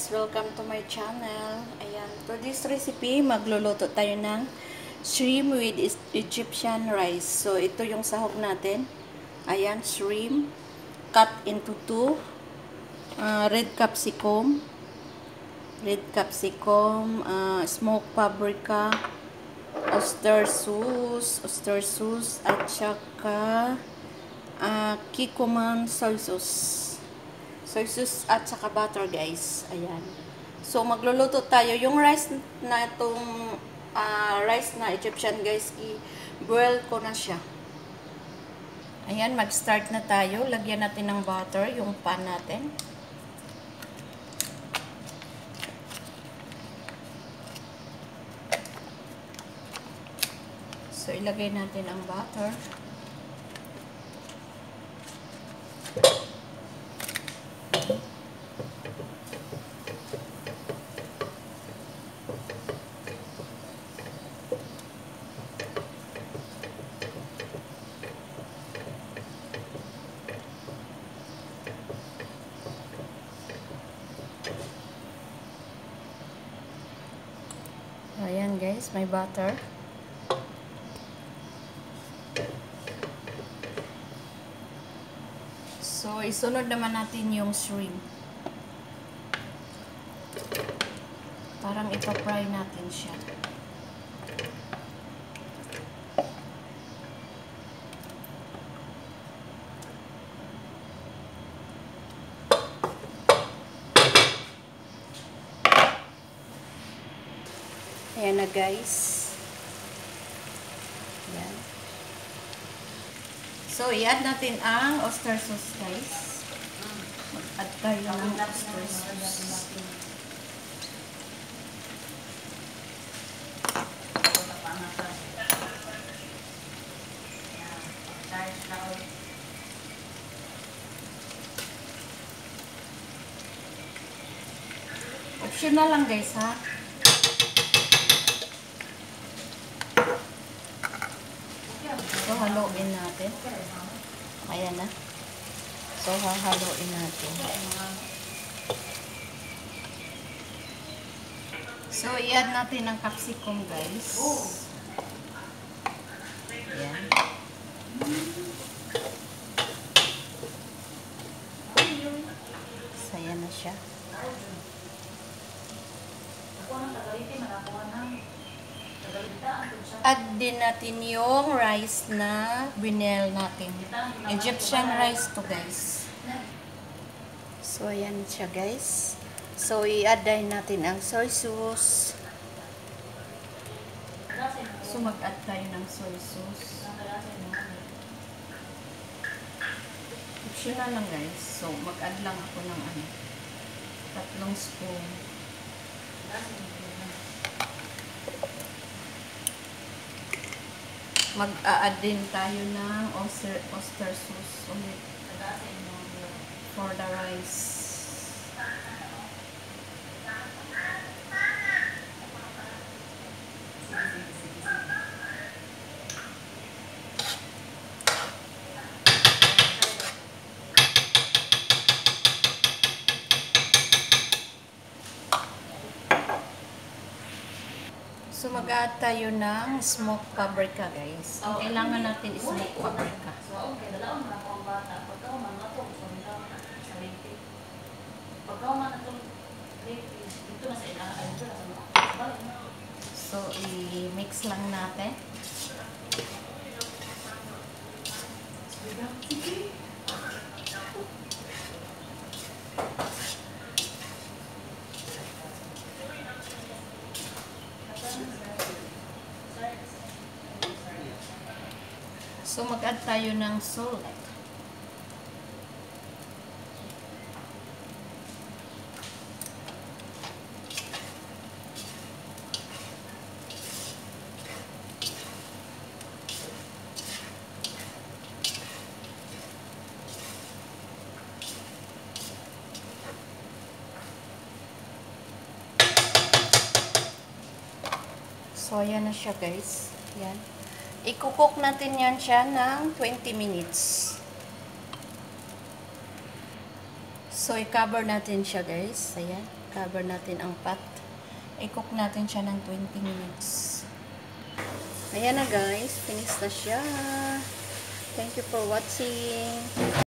guys! Welcome to my channel. Ayan, for this recipe, magluluto tayo ng shrimp with Egyptian rice. So, ito yung sahog natin. Ayan, shrimp, cut into two. Red capsicum, smoked paprika, oyster sauce, at saka kikuman soy sauce at saka butter, guys. Ayan. So, magluluto tayo. Yung rice na itong rice na Egyptian, guys, i-boil ko na siya. Ayan, mag-start na tayo. Lagyan natin ng butter yung pan natin. So, ilagay natin ang butter. Ayan, guys, may butter. So, isunod naman natin yung shrimp. Parang ito-fry natin siya. Ayan na, guys. Ayan. So, i-add natin ang oyster sauce, guys. Mag-add tayo ng oyster sauce. Optional lang, guys, ha? So, haluin natin. Ayan na. So, hahaluin natin. So, i-add natin ang capsicum, guys. Ayan. So, ayan na siya. Add din natin yung rice na binel natin. Egyptian rice to, guys. So, ayan siya, guys. So, i-add din natin ang soy sauce. So, mag-add tayo ng soy sauce. Optional lang, guys. So, mag-add lang ako ng 3 spoon. Mag-a-add din tayo ng oyster sauce ulit for the rice. So, mag-add tayo ng smoked paprika, guys. Ang kailangan natin is smoked paprika. So, i-mix lang natin. So, mag-add tayo ng salt. So, ayan na siya, guys. Ayan. I-cook natin yan siya ng 20 minutes. So, i-cover natin siya, guys. Ayan. I-cover natin ang pot. I-cook natin siya ng 20 minutes. Ayan na guys, finish na siya. Thank you for watching.